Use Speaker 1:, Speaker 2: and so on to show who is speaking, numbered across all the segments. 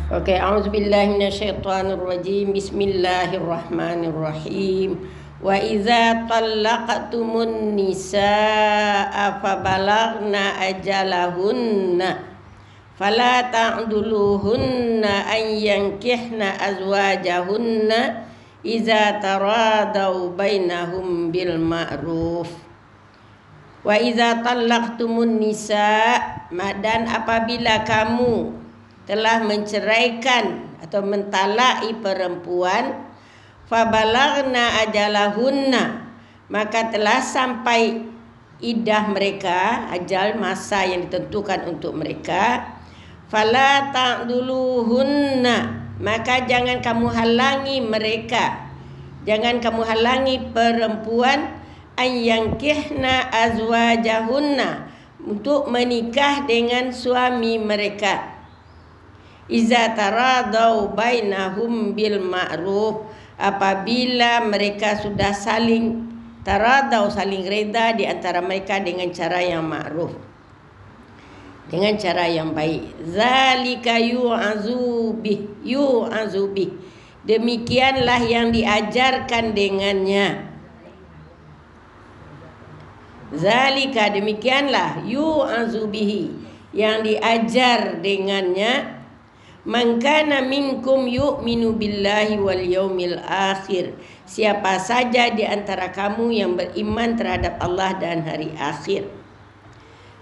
Speaker 1: Oke, a'udzubillahi minasyaitonir rajim. Bismillahirrahmanirrahim. Wa idza talaqtumun nisaa fa balagna ajalahunna fala ta'duluhunna an yankihna azwajahunna idza taradau bainahum bil ma'ruf. Wa idza talaqtumun nisaa, dan apabila kamu telah menceraikan atau mentalaki perempuan, fabalagna ajalahunna, maka telah sampai iddah mereka, ajal masa yang ditentukan untuk mereka, fala ta'duluhunna, maka jangan kamu halangi mereka, jangan kamu halangi perempuan, ayyankihna azwajahunna, untuk menikah dengan suami mereka, iza taradau bainahum bil ma'ruf, apabila mereka sudah saling taradau, saling reda di antara mereka dengan cara yang ma'ruf, dengan cara yang baik. Zalika yu'azu bih, demikianlah yang diajarkan dengannya. Zalika, demikianlah, yu'azu bihi, yang diajar dengannya, man kana minkum yu'minu billahi wal yaumil akhir, siapa saja di antara kamu yang beriman terhadap Allah dan hari akhir.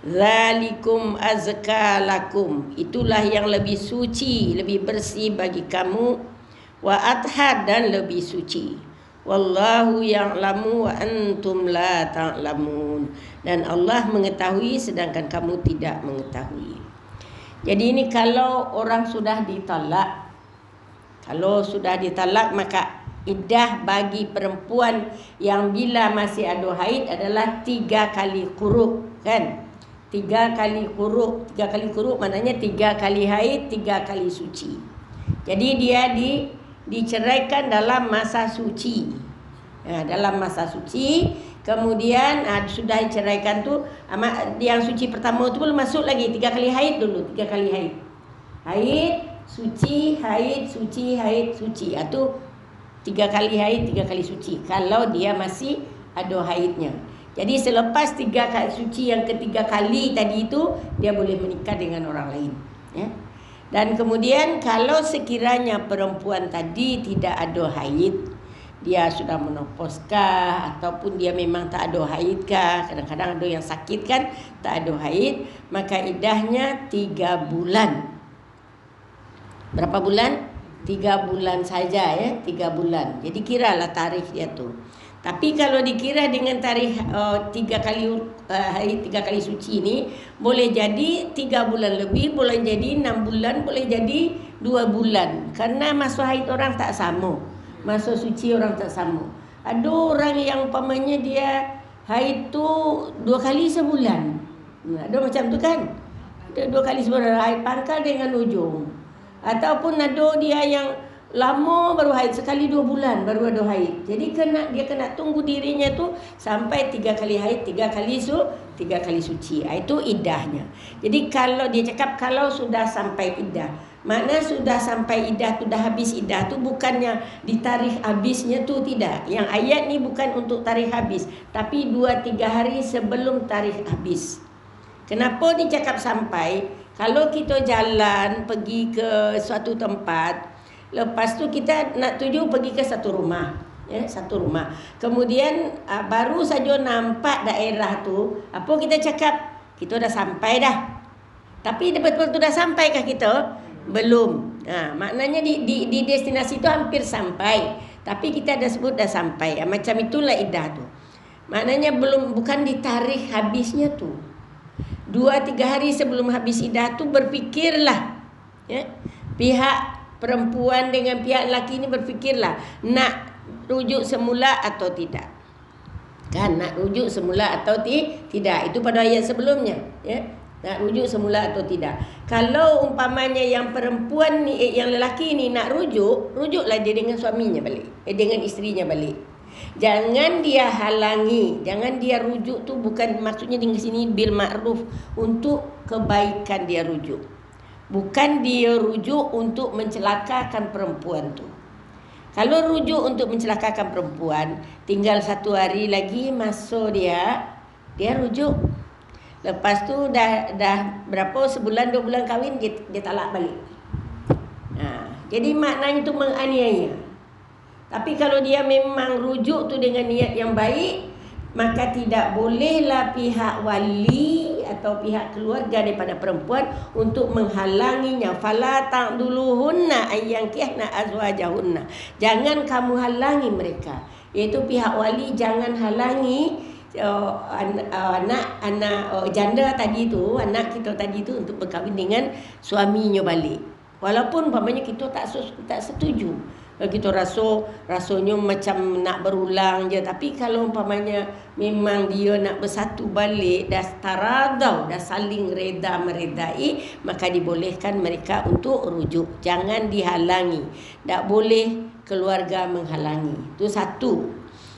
Speaker 1: Zalikum azka lakum, itulah yang lebih suci, lebih bersih bagi kamu, wa athhar, dan lebih suci. Wallahu ya'lamu wa antum la ta'lamun, dan Allah mengetahui sedangkan kamu tidak mengetahui. Jadi ini kalau orang sudah ditalak, maka iddah bagi perempuan yang bila masih ada haid adalah 3 kali quru', kan? 3 kali quru', 3 kali quru' maknanya 3 kali haid, 3 kali suci. Jadi dia diceraikan dalam masa suci. Dalam masa suci, kemudian sudah diceraikan tu, yang suci pertama tu belum masuk lagi, 3 kali haid dulu, 3 kali haid. Haid, suci, haid, suci, haid, suci. Itu 3 kali haid, 3 kali suci. Kalau dia masih ada haidnya. Jadi selepas 3 kali suci yang ketiga kali tadi itu, dia boleh menikah dengan orang lain. Ya. Dan kemudian kalau sekiranya perempuan tadi tidak ada haid, dia sudah menoposkah ataupun dia memang tak ada haid kah, kadang-kadang ada yang sakit kan, tak ada haid, maka iddahnya 3 bulan. Berapa bulan? 3 bulan saja, ya, 3 bulan. Jadi kiralah tarikh dia tu. Tapi kalau dikira dengan tarikh 3 kali haid, 3 kali suci ni, boleh jadi 3 bulan lebih, boleh jadi 6 bulan, boleh jadi 2 bulan. Karena masa haid orang tak sama, masa suci orang tak sama. Ada orang yang umpamanya dia haid tu 2 kali sebulan. Ada macam tu kan? Ada 2 kali sebulan, haid pangkal dengan ujung. Ataupun ada dia yang lama baru haid, sekali 2 bulan baru ada haid. Jadi dia kena tunggu dirinya tu sampai 3 kali haid, 3 kali suci. Itu iddahnya. Jadi kalau dia cakap kalau sudah sampai iddah, makna sudah sampai iddah tu, dah habis iddah tu, bukannya di tarikh habisnya tu, tidak. Yang ayat ni bukan untuk tarikh habis, tapi 2-3 hari sebelum tarikh habis. Kenapa dicakap sampai? Kalau kita jalan pergi ke suatu tempat, lepas tu kita nak tuju pergi ke satu rumah, ya, satu rumah. Kemudian baru saja nampak daerah tu, apa kita cakap? Kita dah sampai dah. Tapi betul-betul dah sampaikah kita? Belum. Maknanya di destinasi tu hampir sampai, tapi kita dah sebut dah sampai. Macam itulah iddah tu. Maknanya bukan di tarikh habisnya tu. 2-3 hari sebelum habis iddah tu berfikirlah, ya, pihak perempuan dengan pihak lelaki ni berfikirlah nak rujuk semula atau tidak. Kan, nak rujuk semula atau tidak. Itu pada ayat sebelumnya, ya. Nak rujuk semula atau tidak. Kalau umpamanya yang perempuan ni, yang lelaki ni nak rujuklah dia dengan suaminya balik, dengan isterinya balik. Jangan dia halangi, jangan dia rujuk tu, bukan maksudnya di sini bil ma'ruf, untuk kebaikan dia rujuk. Bukan dia rujuk untuk mencelakakan perempuan tu. Kalau rujuk untuk mencelakakan perempuan, tinggal 1 hari lagi masa dia rujuk. Lepas tu dah berapa, sebulan 2 bulan kahwin, dia talak balik. Jadi maknanya tu menganiaya. Tapi kalau dia memang rujuk tu dengan niat yang baik, maka tidak bolehlah pihak wali atau pihak keluarga daripada perempuan untuk menghalanginya. Fala ta'duluhunna ayyankihna azwajahunna. Jangan kamu halangi mereka. Iaitu pihak wali jangan halangi anak janda tadi tu, anak kita tadi tu untuk berkahwin dengan suaminya balik. Walaupun umpamanya kita tak setuju. Kalau kita rasanya macam nak berulang je. Tapi kalau umpamanya memang dia nak bersatu balik, dah taradau, dah saling reda meredai, maka dibolehkan mereka untuk rujuk. Jangan dihalangi. Tak boleh keluarga menghalangi. Itu satu.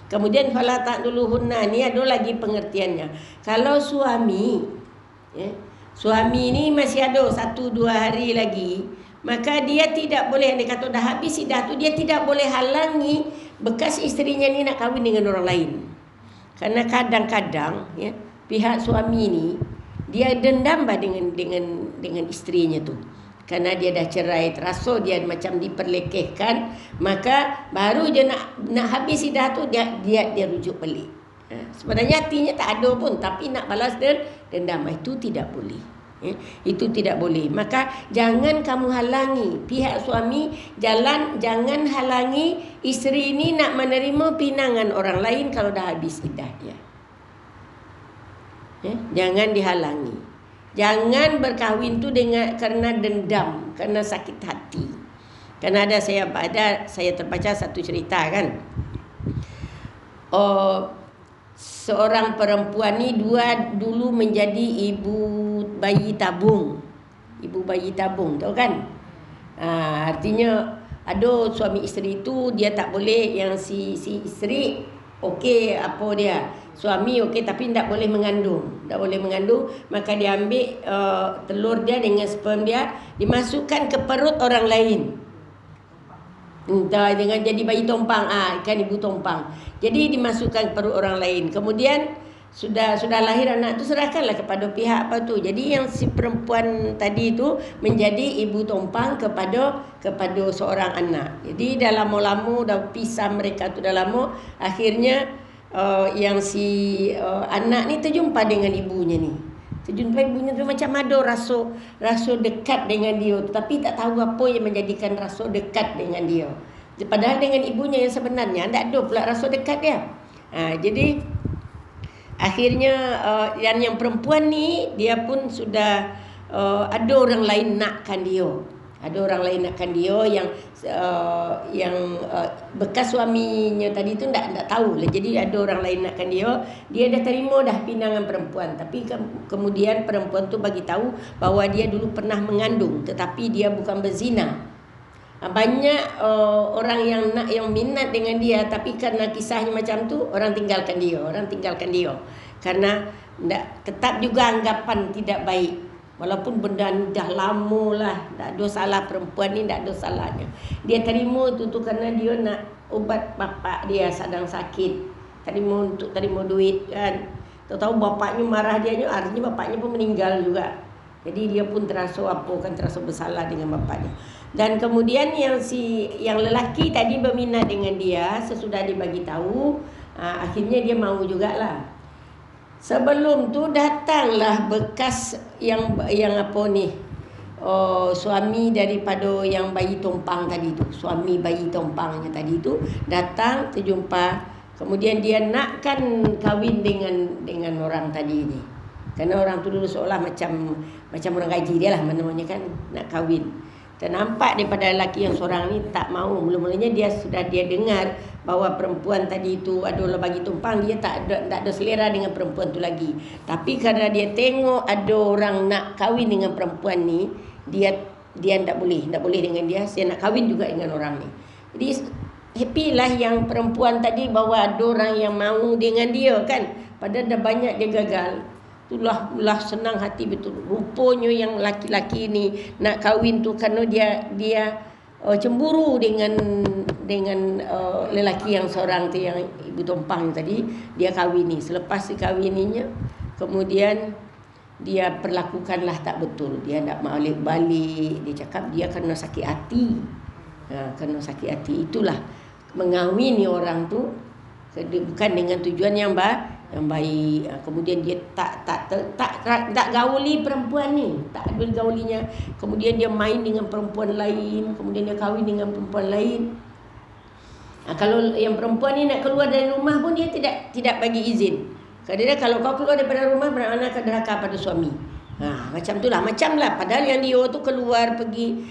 Speaker 1: Kemudian fala ta'duluhunna ni ada lagi pengertiannya. Kalau suami ni masih ada 1-2 hari lagi, maka dia tidak boleh, dia kata dah habis iddah tu, dia tidak boleh halangi bekas isterinya ni nak kahwin dengan orang lain. Karena kadang-kadang pihak suami ni dia dendam dengan isterinya tu. Karena dia dah cerai, terasa dia macam diperlekehkan, maka baru je nak habis iddah tu dia rujuk balik. Sebenarnya hatinya tak ada pun, tapi nak balas dendam, itu tidak boleh. Itu tidak boleh. Maka jangan kamu halangi pihak suami, jangan halangi isteri ini nak menerima pinangan orang lain kalau dah habis iddah dia. Jangan dihalangi. Jangan berkahwin tu kerana dendam, kerana sakit hati. Kerana saya terbaca satu cerita kan. Seorang perempuan ni dulu menjadi ibu bayi tabung. Ibu bayi tabung, tahu kan? Artinya ada suami isteri tu dia tak boleh, yang si isteri okey apa dia, suami okey tapi tak boleh mengandung. Tak boleh mengandung, maka dia ambil telur dia dengan sperm dia, dimasukkan ke perut orang lain. Dengan jadi bayi tompang, kan ibu tompang. Jadi dimasukkan ke perut orang lain. Kemudian sudah lahir anak tu, serahkanlah kepada pihak apa tu. Jadi yang si perempuan tadi tu menjadi ibu tompang kepada seorang anak. Jadi dah lama-lama dah pisah mereka tu dah lama. Akhirnya yang si anak ni terjumpa dengan ibunya ni. Terjumpa ibunya tu macam ada rasa dekat dengan dia, tapi tak tahu apa yang menjadikan rasa dekat dengan dia. Padahal dengan ibunya yang sebenarnya tak ada pula rasa dekat dia. Jadi akhirnya yang perempuan ni dia pun sudah ada orang lain nakkan dia. Ada orang lain nakkan dia yang bekas suaminya tadi tu tak tahu lah. Jadi ada orang lain nakkan dia. Dia dah terima dah pinangan perempuan. Tapi kemudian perempuan tu bagi tahu bahawa dia dulu pernah mengandung, tetapi dia bukan berzina. Banyak orang yang minat dengan dia, tapi kerana kisahnya macam tu orang tinggalkan dia. Karena tetap juga anggapan tidak baik. Walaupun benda ni dah lama lah, tak ada salah perempuan ni, tak ada salahnya. Dia terima tu kerana dia nak ubat bapak dia sedang sakit. Terima duit kan. Tahu bapaknya marah dia, artinya bapaknya pun meninggal juga. Jadi dia pun terasa bersalah dengan bapaknya. Dan kemudian yang lelaki tadi berminat dengan dia, sesudah dibagi tahu, akhirnya dia mau jugalah. Sebelum tu datanglah bekas yang apa ni, suami daripada yang bayi tompang tadi tu, suami bayi tompangnya tadi tu datang terjumpa. Kemudian dia nakkan kahwin dengan orang tadi ni. Kerana orang tu dulu seolah macam orang gaji dia lah, namanya kan, nak kahwin. Dan nampak daripada lelaki yang seorang ni tak mau. Mula-mulanya dia dengar bahawa perempuan tadi itu adalah bagi tumpang, dia tak ada selera dengan perempuan tu lagi. Tapi kerana dia tengok ada orang nak kahwin dengan perempuan ni, dia tak boleh dengan dia. Saya nak kahwin juga dengan orang ni. Jadi happy lah yang perempuan tadi bahawa ada orang yang mau dengan dia kan. Padahal dah banyak dia gagal. itulah senang hati betul. Rupanya yang laki-laki ni nak kahwin tu kerana dia cemburu dengan lelaki yang seorang tu, yang ibu tumpang tadi, dia kahwini. Selepas dikahwininya, kemudian dia perlakukanlah tak betul. Dia nak balik. Dia cakap dia kena sakit hati. Kena sakit hati. Itulah mengahwini orang tu bukan dengan tujuan yang baik. Kemudian dia tak gauli perempuan ni, tak ada gaulinya. Kemudian dia main dengan perempuan lain, kemudian dia kahwin dengan perempuan lain. Kalau yang perempuan ni nak keluar dari rumah pun dia tidak bagi izin. Kadang-kadang kalau kau keluar daripada rumah bermakna kau derhaka pada suami. Macam lah. Padahal yang dia tu keluar pergi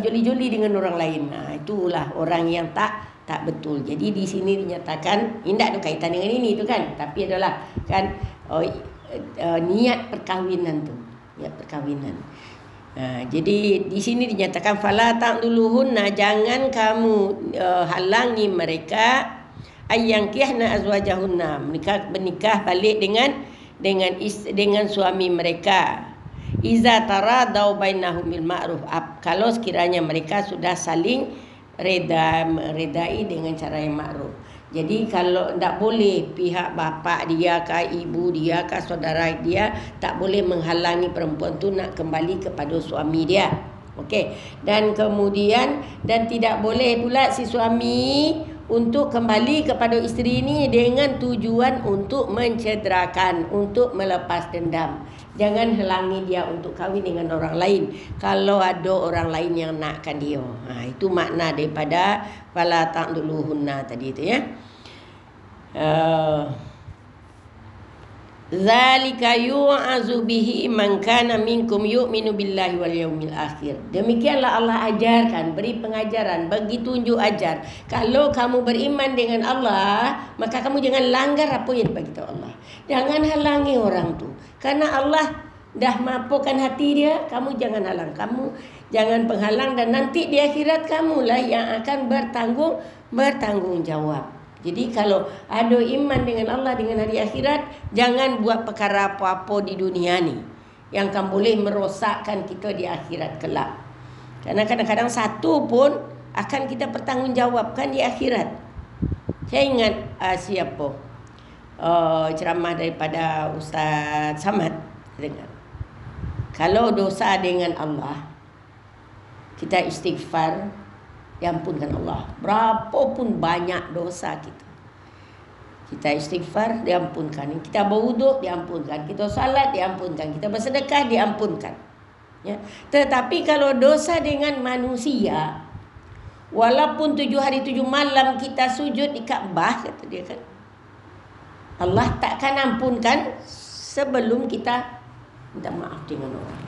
Speaker 1: joli-joli dengan orang lain. Itulah orang yang tak betul. Jadi di sini dinyatakan, tidak ada kaitan dengan ini tu kan, tapi adalah kan niat perkahwinan tu, niat perkahwinan. Jadi di sini dinyatakan fala ta'duluhunna, jangan kamu halangi mereka ayyankihna azwajahunna, menikah balik dengan suami mereka. Iza taradau bainahum bil ma'ruf, kalau sekiranya mereka sudah saling redai dengan cara yang makruf. Jadi kalau tak boleh pihak bapa dia ke ibu dia ke saudara dia tak boleh menghalangi perempuan tu nak kembali kepada suami dia. Okey. Dan kemudian tidak boleh pula si suami untuk kembali kepada isteri ini dengan tujuan untuk mencederakan, untuk melepas dendam. Jangan halangi dia untuk kahwin dengan orang lain kalau ada orang lain yang nakkan dia. Itu makna daripada fala ta'duluhunna tadi itu ya. Zalika yu'azu bihi man kana minkum yu'minu billahi wal yaumil akhir. Demikianlah Allah ajarkan, beri pengajaran, bagi tunjuk ajar. Kalau kamu beriman dengan Allah, maka kamu jangan langgar apa yang dibagi tahu Allah. Jangan halangi orang tu. Karena Allah dah mampukan hati dia, kamu jangan halang. Kamu jangan penghalang, dan nanti di akhirat kamulah yang akan bertanggung jawab. Jadi kalau ada iman dengan Allah, dengan hari akhirat, jangan buat perkara apa-apa di dunia ni yang akan boleh merosakkan kita di akhirat kelak. Karena kadang-kadang satu pun akan kita pertanggungjawabkan di akhirat. Saya ingat siapa ceramah daripada Ustaz Samad, dengar. Kalau dosa dengan Allah, kita istighfar, diampunkan Allah. Berapapun banyak dosa kita istighfar, diampunkan. Kita berwuduk, diampunkan. Kita salat, diampunkan. Kita bersedekah, diampunkan. Ya. Tetapi kalau dosa dengan manusia, walaupun 7 hari 7 malam kita sujud di Kaabah, kata dia kan, Allah takkan ampunkan sebelum kita minta maaf dengan orang.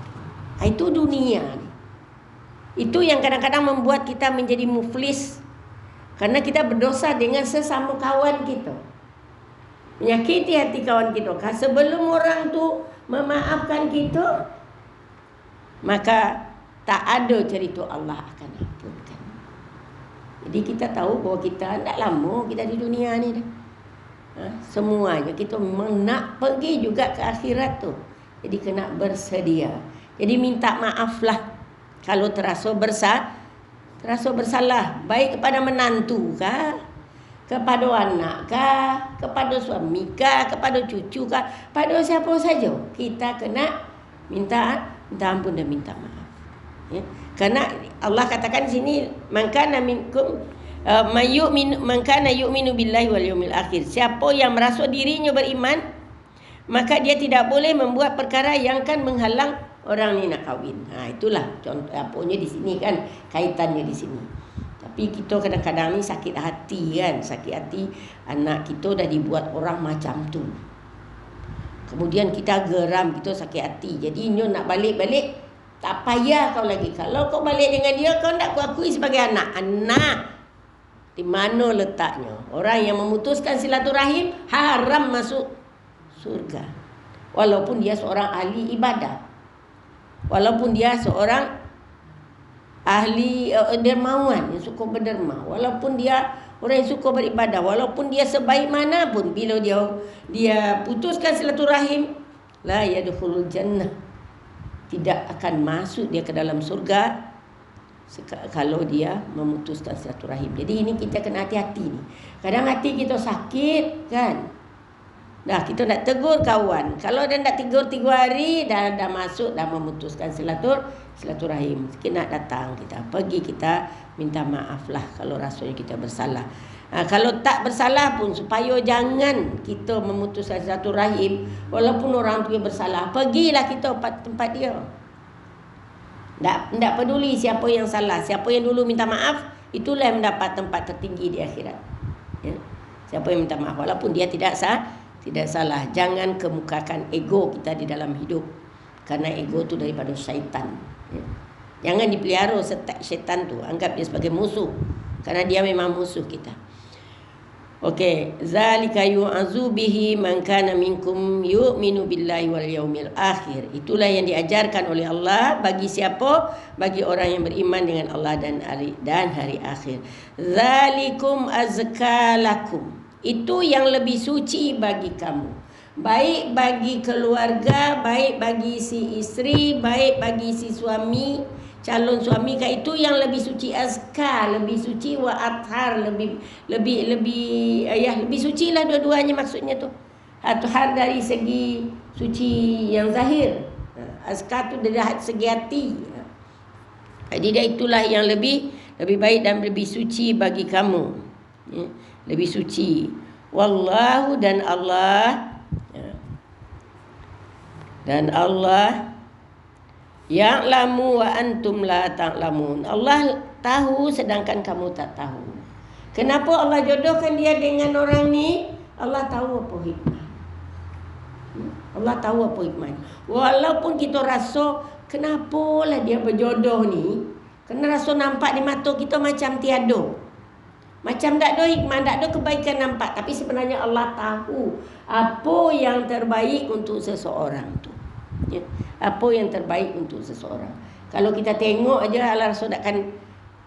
Speaker 1: Itu dunia ni. Itu yang kadang-kadang membuat kita menjadi muflis, karena kita berdosa dengan sesama kawan kita, menyakiti hati kawan kita. Sebelum orang tu memaafkan kita, maka tak ada cerita Allah akan ampunkan. Jadi kita tahu bahawa kita tak lama kita di dunia ni dah. Semuanya kita memang nak pergi juga ke akhirat tu. Jadi kena bersedia. Jadi minta maaflah kalau terasa bersalah, baik kepada menantu kah, kepada anak kah, kepada suami kah, kepada cucu kah, pada siapa saja kita kena minta ampun dan minta maaf. Ya. Karena Allah katakan di sini, man kana minkum man kana yu'minu billahi wal yaumil akhir. Siapa yang merasa dirinya beriman, maka dia tidak boleh membuat perkara yang akan menghalang orang ni nak kahwin. Itulah contoh apanya di sini kan, kaitannya di sini. Tapi kita kadang-kadang ni sakit hati kan, sakit hati anak kita dah dibuat orang macam tu. Kemudian kita geram, kita sakit hati. Jadi nyo nak balik-balik, tak payah kau lagi. Kalau kau balik dengan dia, kau nak kuakui sebagai anak. Anak di mana letaknya? Orang yang memutuskan silaturahim haram masuk surga. Walaupun dia seorang ahli ibadah, walaupun dia seorang ahli dermawan yang suka berderma, walaupun dia orang yang suka beribadah, walaupun dia sebaik mana pun, bila dia putuskan silaturahim, la yadkhulul jannah, tidak akan masuk dia ke dalam surga kalau dia memutuskan silaturahim. Jadi ini kita kena hati-hati ni. Kadang hati kita sakit kan. Dah kita nak tegur kawan. Kalau dia nak tegur 3 hari dah masuk, dah memutuskan silaturahim. Sikit nak datang kita. Pergi kita minta maaf lah kalau rasanya kita bersalah. Kalau tak bersalah pun, supaya jangan kita memutuskan silaturahim walaupun orang tu bersalah, pergilah kita tempat dia. Tak peduli siapa yang salah, siapa yang dulu minta maaf, itulah yang mendapat tempat tertinggi di akhirat. Ya. Siapa yang minta maaf walaupun dia tidak salah. Jangan kemukakan ego kita di dalam hidup, karena ego tu daripada syaitan. Ya. Jangan dipelihara syaitan tu, anggap dia sebagai musuh, karena dia memang musuh kita. Okey, zalika yu'azu bihi man kana minkum yu'minu billahi wal yaumil akhir. Itulah yang diajarkan oleh Allah bagi siapa? Bagi orang yang beriman dengan Allah dan hari akhir. Zalikum azka lakum. Itu yang lebih suci bagi kamu. Baik bagi keluarga, baik bagi si isteri, baik bagi si suami, calon suami, itu yang lebih suci, azka, lebih suci, wa athar, lebih suci lah dua-duanya maksudnya tu. Athar dari segi suci yang zahir, azka tu dari segi hati. Jadi dia itulah yang lebih baik dan lebih suci bagi kamu. Ya, lebih suci. Wallahu, dan Allah, ya'lamu wa antum la ta'lamun. Allah tahu sedangkan kamu tak tahu. Kenapa Allah jodohkan dia dengan orang ni? Allah tahu apa hikmah. Allah tahu apa hikmah. Walaupun kita rasa kenapalah dia berjodoh ni, kena rasa nampak di mata kita macam tiada, macam tak ada hikmah, tak ada kebaikan nampak. Tapi sebenarnya Allah tahu apa yang terbaik untuk seseorang tu. Ya. Apa yang terbaik untuk seseorang. Kalau kita tengok aja Allah rasa tak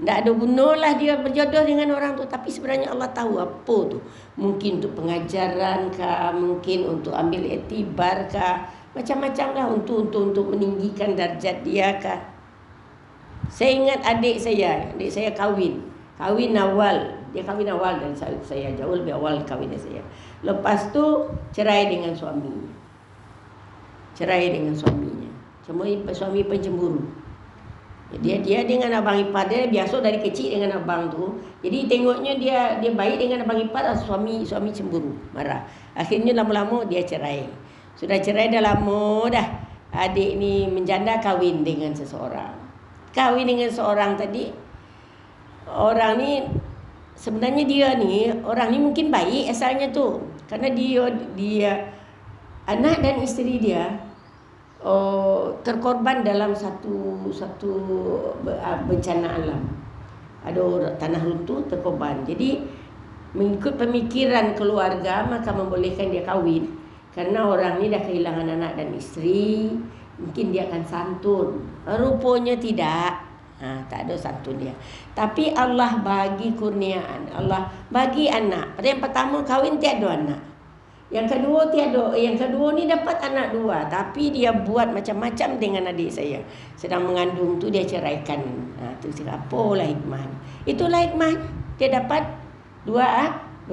Speaker 1: ada guna lah dia berjodoh dengan orang tu. Tapi sebenarnya Allah tahu apa tu. Mungkin untuk pengajaran kah, mungkin untuk ambil iktibar kah, macam-macam lah, untuk meninggikan darjat dia kah. Saya ingat adik saya kahwin awal. Dia kahwin awal dan saya jauh lebih awal kahwin dari saya. Lepas tu cerai dengan suaminya. Cuma suami pencemburu. Dia dengan abang ipar dia biasa dari kecil dengan abang tu. Jadi tengoknya dia baik dengan abang ipar, suami cemburu, marah. Akhirnya lama-lama dia cerai. Sudah cerai dah lama dah. Adik ni menjanda, kahwin dengan seseorang. Kahwin dengan seorang tadi. Orang ni sebenarnya orang ni mungkin baik asalnya tu. Karena dia anak dan isteri dia terkorban dalam satu bencana alam. Ada tanah runtuh, terkorban. Jadi mengikut pemikiran keluarga maka membolehkan dia kahwin. Karena orang ni dah kehilangan anak dan isteri, mungkin dia akan santun. Rupanya tidak. Tak ada santun dia. Tapi Allah bagi kurniaan, Allah bagi anak. Pada yang pertama kahwin tiada anak. Yang kedua tiada. Yang kedua ni dapat anak 2, tapi dia buat macam-macam dengan adik saya. Sedang mengandung tu dia ceraikan. Tu apalah hikmah. Itulah hikmah. Dia dapat 2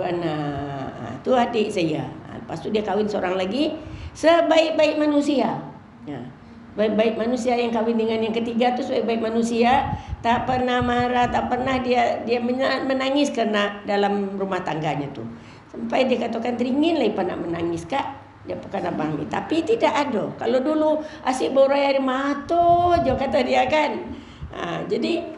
Speaker 1: anak. Tu adik saya. Lepas tu dia kahwin seorang lagi, sebaik-baik manusia. Baik-baik manusia yang kahwin dengan yang ketiga tu sebaik-baik manusia, tak pernah marah, tak pernah dia menangis kerana dalam rumah tangganya tu. Sampai dia katakan teringin lah Ipah nak menangis kak. Dia bukan abang ni. Tapi tidak ada. Kalau dulu asyik berurai air mata je kata dia kan. Jadi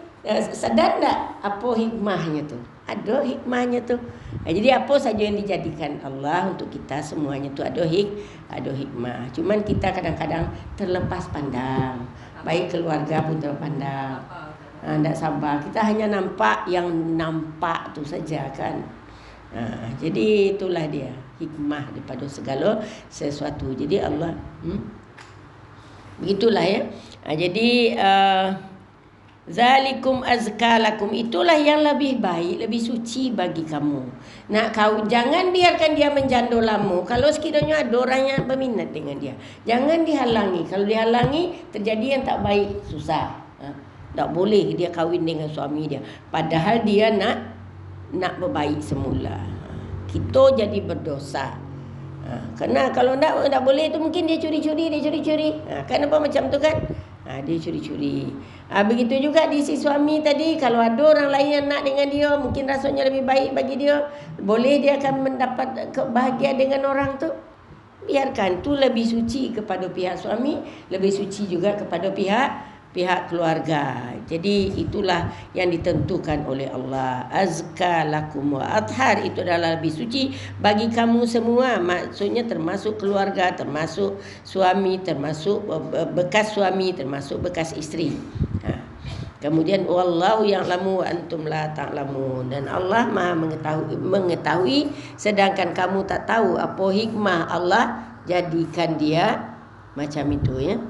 Speaker 1: sadar tak apa hikmahnya tu? Ada hikmahnya tu. Jadi apa saja yang dijadikan Allah untuk kita semuanya tu ada hikmah. Cuman kita kadang-kadang terlepas pandang. Baik keluarga pun terpandang. Tak sabar. Kita hanya nampak yang nampak tu saja kan. Jadi itulah dia hikmah daripada segala sesuatu. Jadi Allah begitulah ya. Jadi Zalikum azkalakum, itulah yang lebih baik, lebih suci bagi kamu. Nak kau jangan biarkan dia menjandolamu. Kalau sekiranya ada orang yang berminat dengan dia, jangan dihalangi. Kalau dihalangi, terjadi yang tak baik, susah. Tak boleh dia kahwin dengan suami dia, padahal dia nak berbaik semula. Kita jadi berdosa. Kerana kalau tak boleh tu mungkin dia curi-curi. Kenapa macam tu kan? Dia curi-curi. Begitu juga di si suami tadi, kalau ada orang lain yang nak dengan dia, mungkin rasanya lebih baik bagi dia, boleh dia akan mendapat kebahagiaan dengan orang tu. Biarkan, tu lebih suci kepada pihak suami, lebih suci juga kepada pihak keluarga. Jadi itulah yang ditentukan oleh Allah. Azka lakum wa athhar, itu adalah lebih suci bagi kamu semua. Maksudnya termasuk keluarga, termasuk suami, termasuk bekas suami, termasuk bekas isteri. Kemudian wallahu ya'lamu wa antum la ta'lamun, dan Allah Maha mengetahui sedangkan kamu tak tahu. Apa hikmah Allah jadikan dia macam itu, ya.